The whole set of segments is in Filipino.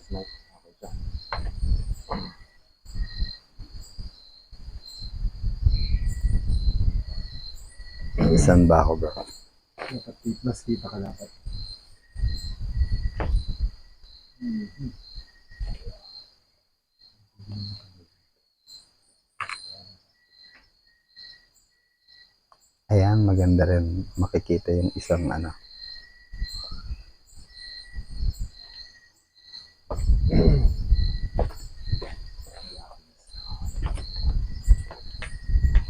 smoke. Okay siya. Saan ba ako, bro? Dapat mas kita ka dapat. Ayan, maganda rin makikita yung isang ano.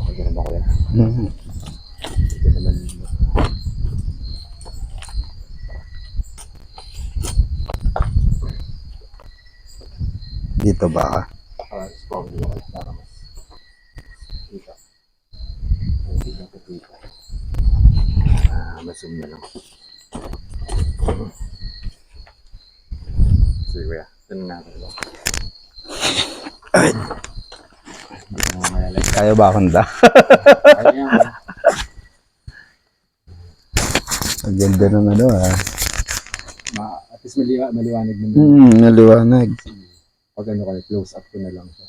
Okay na ba ko yan? Mhm. Ito naman. Dito ba ka? Probably okay para mas kita. Hindi na ito kita. Mas-zoom na lang. Sige kuya, tanong natin ito. Hindi ko naman malalagay. Kaya ba akong da? Kaya yan. Ang ganda ng ano ah. At least maliwanag naman. Naliwanag. Pag ano ka, close up ko na lang siya.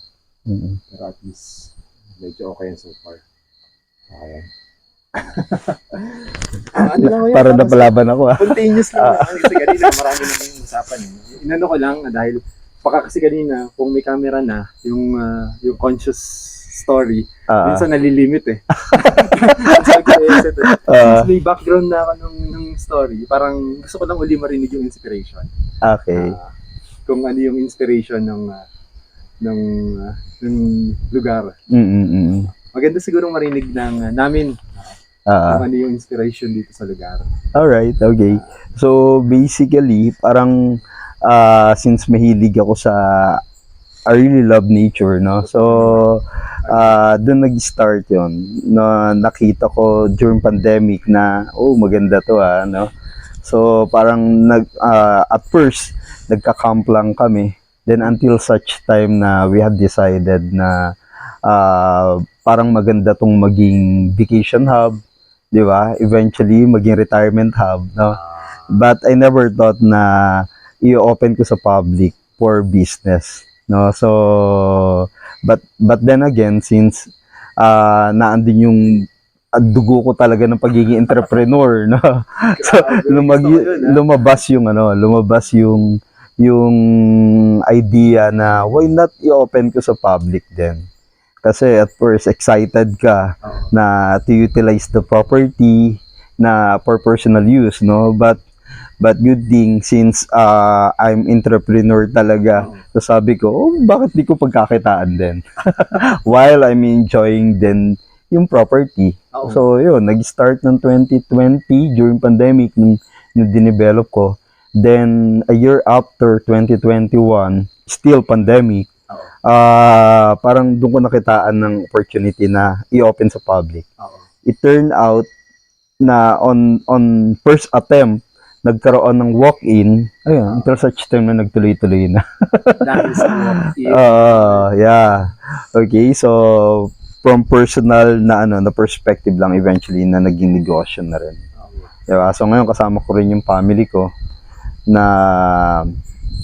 Pero at least, medyo okay yan so far. Okay. Ano lang yan? Para napalaban ako ah. Spontaneous lang. Kasi kanina, marami na yung usapan. Inano ko lang, dahil baka kasi kanina, kung may camera na, yung conscious story, minsan nalilimit eh. Since may background na ako ng story, parang gusto ko lang uli marinig yung inspiration. Okay. Kung ano yung inspiration ng lugar. Maganda siguro marinig namin kung ano yung inspiration dito sa lugar. Alright, okay. So basically, parang since mahilig ako sa I really love nature, no? So doon nag-start yon na nakita ko during pandemic na maganda to no? So parang at first nagka-camp lang kami, then until such time na we had decided na parang maganda tong maging vacation hub, di ba? Eventually maging retirement hub, no? But I never thought na i-open ko sa public for business, no? So but then again, since naandun yung dugo ko talaga ng pagiging entrepreneur, no? So lumabas yung idea na why not i-open ko sa public din. Kasi at first excited ka na to utilize the property na for personal use, no? But good thing since I'm entrepreneur talaga, so sabi ko, bakit di ko pagkakitaan din? While I'm enjoying din yung property. So yun, nag-start ng 2020 during pandemic nung dinevelop ko. Then a year after 2021, still pandemic, parang doon ko nakitaan ng opportunity na i-open sa public. It turned out na on first attempt, nagkaroon ng walk-in, ayun, until such time na nagtuloy-tuloy na. Dahil sa walk-in. Yeah. Okay, so from personal na na perspective lang eventually na naging negosyo na rin. Diba? So ngayon kasama ko rin yung family ko na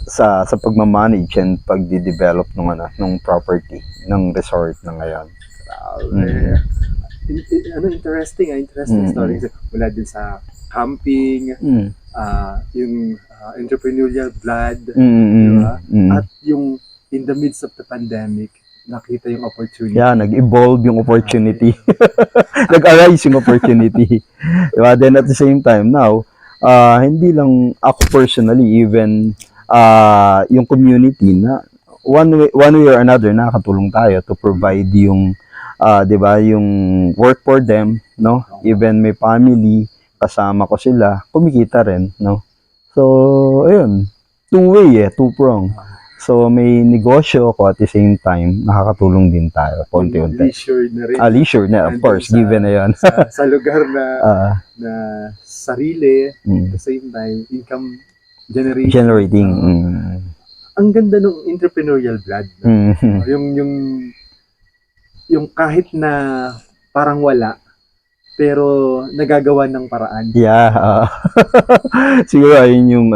sa pagmamanage and pagdi-develop ng property ng resort na ngayon. Interesting story. Mula din sa camping, yung entrepreneurial blood, diba? At yung in the midst of the pandemic, nakita yung opportunity. Yeah, nag-evolve yung opportunity. Nag-arise yung opportunity. Diba? Then at the same time, now, hindi lang ako personally, even yung community na one way or another nakakatulong tayo to provide yung 'di ba, yung work for them, no? Even may family, kasama ko sila, kumikita rin, no? So, ayun, two prong. So, may negosyo ako at the same time, nakakatulong din tayo, konti-unti. Leisure na rin. Leisure na, of course, given na yun. sa lugar na sarili, at the same time, income generating. Ang ganda ng entrepreneurial blood. Yung kahit na parang wala, pero nagagawa ng paraan. Yeah. Siguro ayun yung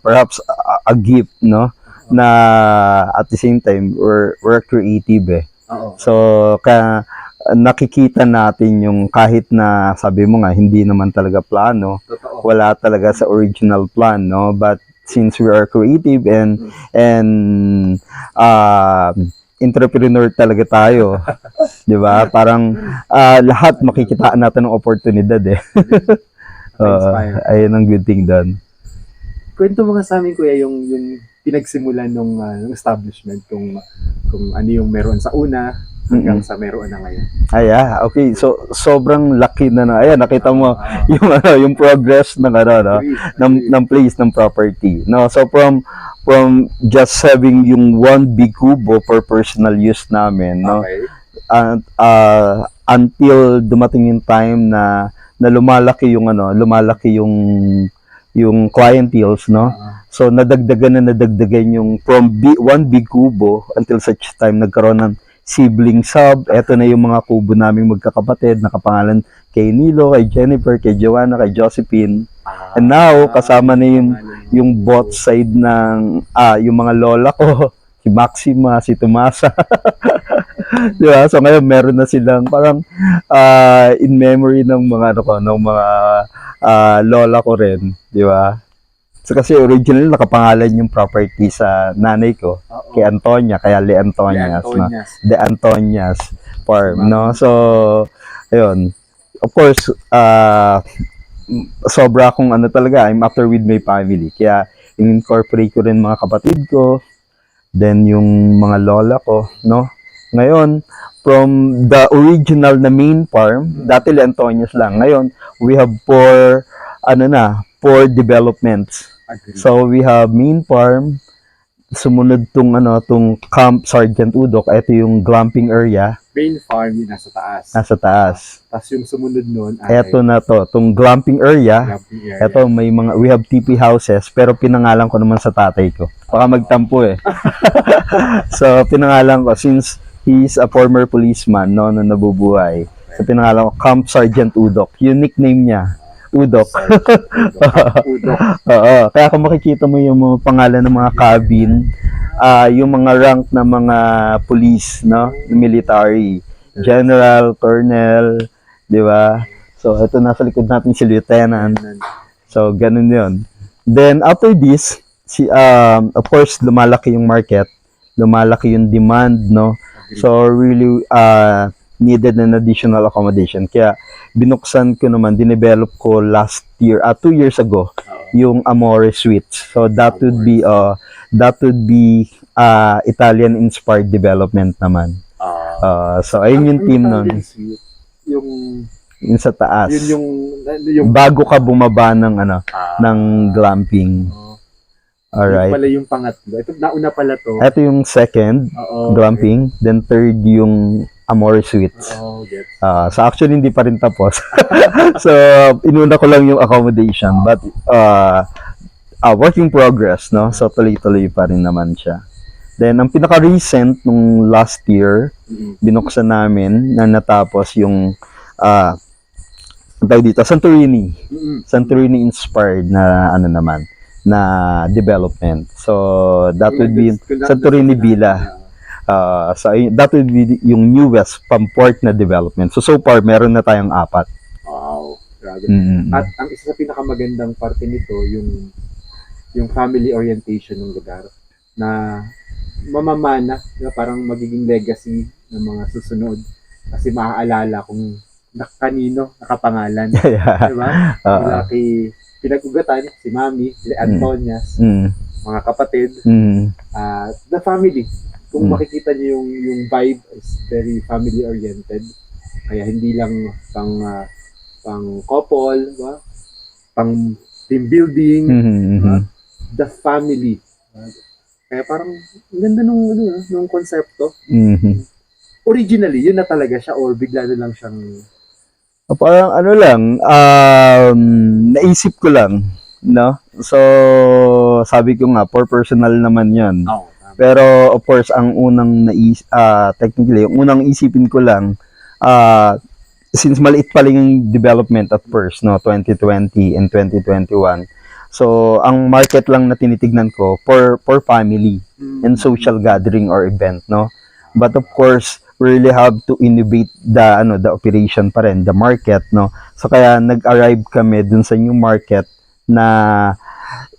perhaps a gift, no? Na at the same time we're creative eh. Oo. So nakikita natin yung kahit na sabi mo nga hindi naman talaga plano, Totoo. wala talaga sa original plan, no? But since we are creative and entrepreneur talaga tayo, 'di ba? Parang lahat makikitaan natin ng oportunidad eh. Inspire. Ayun ang good thing doon. Kwento mo nga sa amin, kuya, yung pinagsimulan ng establishment, kung ano yung meron sa una hanggang sa meron na ngayon. Okay. So sobrang laki na. Ayan, nakita mo yung yung progress ng ng place, ng property. No, so from just having yung one big kubo for personal use namin, no. Okay. Until dumating yung time na lumalaki yung clienteles, no. So nadagdagan yung from one big kubo until such time nagkaroon ng sibling sub. Eto na yung mga kubo naming magkakapatid, nakapangalan kay Nilo, kay Jennifer, kay Joanna, kay Josephine. And now kasama na yung both side ng yung mga lola ko, si Maxima, si Tomasa. Di ba? So ngayon meron na silang parang in memory ng mga lola ko rin, di ba? So kasi originally nakapangalan yung property sa nanay ko, kay Antonia, kaya Le Antonias, no? De Antonias farm, no? So ayun. Of course, sobra akong talaga, I'm after with my family. Kaya in-incorporate ko rin mga kapatid ko, then yung mga lola ko, no? Ngayon, from the original na main farm, dati Le Antonias lang. Ngayon, we have four developments. Agree. So we have main farm, sumunod tong Camp Sergeant Udok, ito yung glamping area. Main farm yung nasa taas. Nasa taas. Tapos yung sumunod nun ay Ito na tong glamping area. glamping area. Ito we have TP houses, pero pinangalan ko naman sa tatay ko. Baka magtampo eh. So pinangalan ko since he's a former policeman nung nabubuhay. So pinangalan ko Camp Sergeant Udok. Yung nickname niya, Udok. Udok. Oo. Kaya kung makikita mo yung mga pangalan ng mga cabin, yung mga rank na mga police, no? Military. General, Colonel, di ba? So, ito nasa likod natin si Lieutenant. So, ganun yun. Then, after this, of course, lumalaki yung market. Lumalaki yung demand, no? So, really, needed an additional accommodation. Kaya, binuksan ko naman, dinevelop ko last year, 2 years ago, yung Amore Suites. So, that would be Italian-inspired development naman. So, ayun yung team nun. Yung sa taas. Yung bago ka bumaba ng ng glamping. Alright. Yung pala yung pangatlo. Ito, nauna pala to. Ito yung second, glamping. Okay. Then third, yung Amore Suites. So actually, hindi pa rin tapos. So, inuna ko lang yung accommodation. But, working progress, no? So, tuloy-tuloy pa rin naman siya. Then, ang pinaka-recent nung last year, binuksan namin na natapos yung tawag dito, Santorini. Santorini inspired na na development. So, that would be Santorini Villa. So, that would be yung newest port na development. So far, meron na tayong 4. Wow. Grabe. At ang isa sa pinakamagandang parte nito, yung family orientation ng lugar na mamamana, parang magiging legacy ng mga susunod. Kasi maaalala kung kanino nakapangalan. Diba? Mula kay pinag-ugatan, si Mami, si Antonias, mga kapatid, the family. Kung makikita niyo yung vibe is very family oriented. Kaya hindi lang pang couple, diba? Pang team building, diba? The family. Kaya parang ganda nung konsepto. Originally, yun na talaga siya or bigla na lang siyang parang naisip ko lang, no? So, sabi ko nga, for personal naman yan. Pero, of course, ang unang technically, yung unang isipin ko lang, since maliit pa lang yung development at first, no, 2020 and 2021. So, ang market lang na tinitignan ko for family and social gathering or event, no. But of course, we really have to innovate the operation pa rin, the market, no. So kaya nag-arrive kami dun sa new market na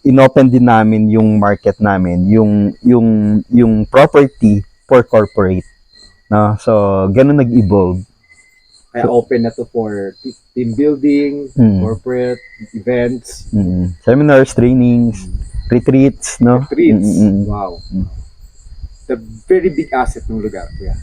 inopen din namin yung market namin, yung property for corporate, no. So ganun nag-evolve. Kaya open na to for team building, corporate events, seminars, trainings, retreats, no. retreats. Wow. The very big asset ng lugar, kuya.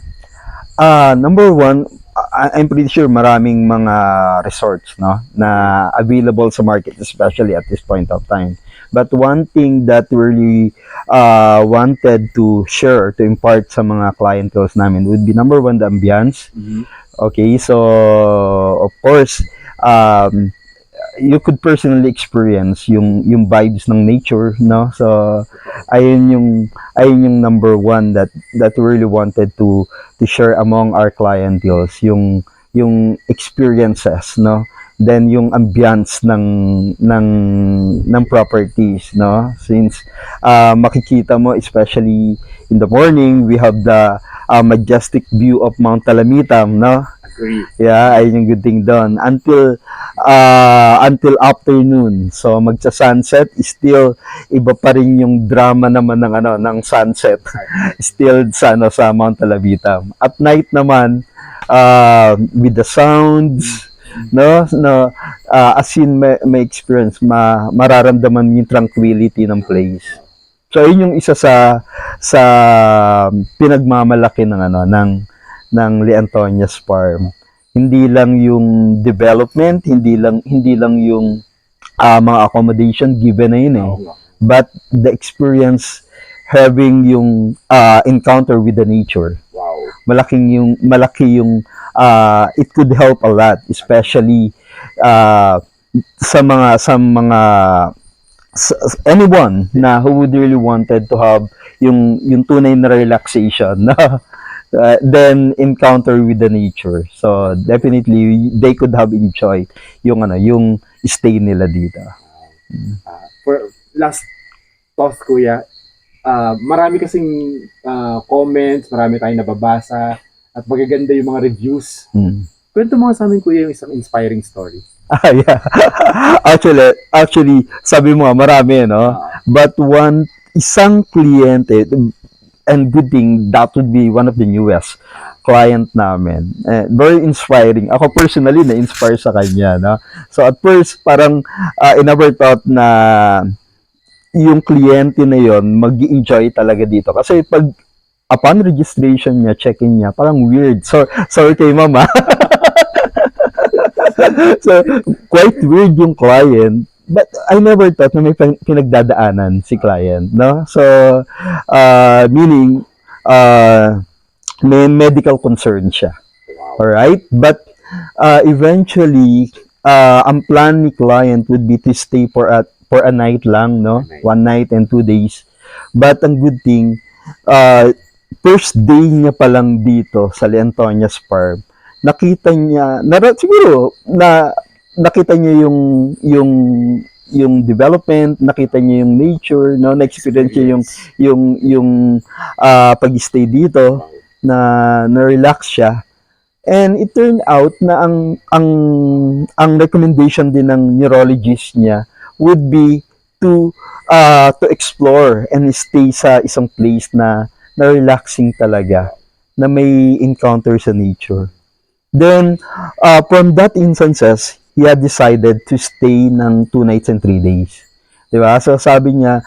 Number one, I'm pretty sure maraming mga resorts, no, na available sa market, especially at this point of time. But one thing that we really wanted to share, to impart sa mga clientels namin would be, number one, the ambience. Okay, so of course, you could personally experience yung vibes ng nature, no. So ayun yung number one that we really wanted to share among our clienteles, yung experiences, no. Then yung ambience ng properties, no, since makikita mo, especially in the morning, we have the majestic view of Mount Talamitam, no. Yeah, ayun yung good thing doon. Until afternoon. So magsa-sunset, still iba pa rin yung drama naman ng sunset. Still sa Mount Talamitam. At night naman, with the sounds, no, as in may experience, mararamdaman yung tranquility ng place. So yun yung isa sa pinagmamalaki ng Leantonias Farm. Hindi lang yung development, hindi lang yung mga accommodation given na yun but the experience having yung encounter with the nature. Wow. Malaki yung it could help a lot, especially sa anyone na who would really wanted to have yung tunay na relaxation na then encounter with the nature. So definitely they could have enjoyed yung stay nila dito. For last thoughts, kuya, marami kasing comments, marami tayong nababasa at magaganda yung mga reviews. Kwento mo sa amin, kuya, yung isang inspiring story. Yeah. Actually, sabi mo marami, no? But isang kliyente, and good thing, that would be one of the newest client namin. Very inspiring. Ako personally, na-inspire sa kanya, no? So at first, parang I never thought na yung kliyente na yon mag-enjoy talaga dito. Kasi pag upon registration niya, check-in niya, parang weird. So, sorry kay mama. So, quite weird yung client. But I never thought na may pinagdadaanan si client, no? So, meaning, may medical concern siya. Alright? But, eventually, ang plan ni client would be to stay for a night lang, no? 1 night and 2 days. But, ang good thing, first day niya pa lang dito sa Leantonias Farm, nakita niya, siguro, nakita niya yung development, nakita niya yung nature, no, na-experience niya yung pag-stay dito, na relax siya. And it turned out na ang recommendation din ng neurologist niya would be to explore and stay sa isang place na relaxing talaga, na may encounter sa nature. Then, from that instances, he had decided to stay ng 2 nights and 3 days. Diba? So, sabi niya,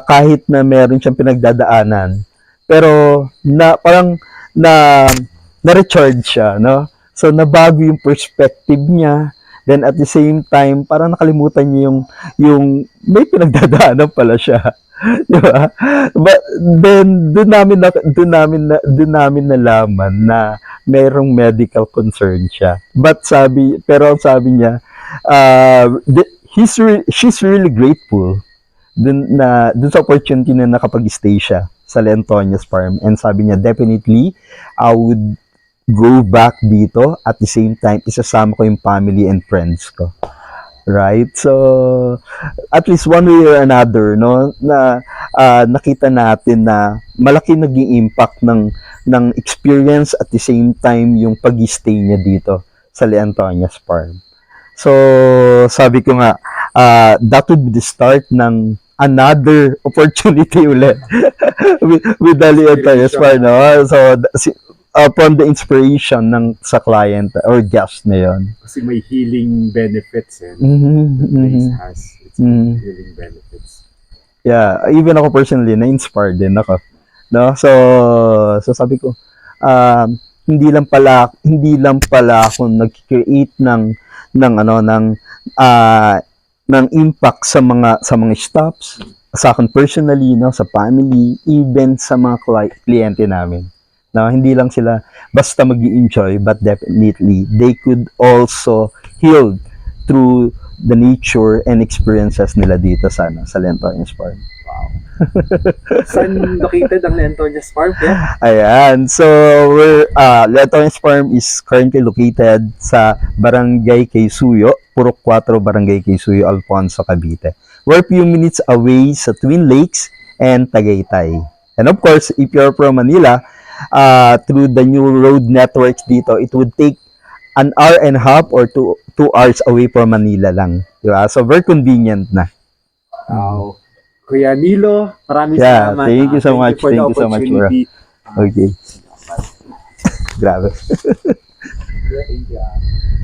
kahit na meron siyang pinagdadaanan, pero parang na-recharge siya, no? So, nabago yung perspective niya. Then, at the same time, parang nakalimutan niya yung may pinagdadaanan pala siya. Diba? But then, doon namin nalaman na mayroong medical concern siya. But pero sabi niya, she's really grateful dun sa opportunity na nakapag-stay siya sa Leantonias Farm. And sabi niya, definitely, I would go back dito at the same time isasama ko yung family and friends ko. Right? So, at least one way or another, no, na nakita natin na malaki naging impact ng experience at the same time yung pag-stay niya dito sa Leontonias Farm. So, sabi ko nga, that would be the start ng another opportunity ulit with the Leontonias Farm, no? So, upon the inspiration ng sa client or guest na yon. Kasi may healing benefits eh. The place has its own healing benefits. Yeah, even ako personally na-inspired din ako. No? So sabi ko, hindi lang pala ako nag-create ng impact sa mga staffs, sa akin personally, no, sa family, even sa mga kliyente namin. No, hindi lang sila basta mag-enjoy, but definitely they could also heal through the nature and experiences nila dito sa Leontonias Farm. Wow. Saan located ang Leontonias Farm? Yeah? Ayan. So, Leontonias Farm is currently located sa Barangay Quezsuyo, Purok 4, Barangay Quezsuyo, Alfonso, Cavite. We're few minutes away sa Twin Lakes and Tagaytay. And of course, if you're from Manila, through the new road networks dito, it would take 1 hour and a half or 2 hours away from Manila lang. Diba? So, very convenient na. Wow. Kuya Nilo, maraming Yeah, salamat. thank you so much. For Thank the you so much, bro. opportunity. Okay. Grabe. Yeah, thank you.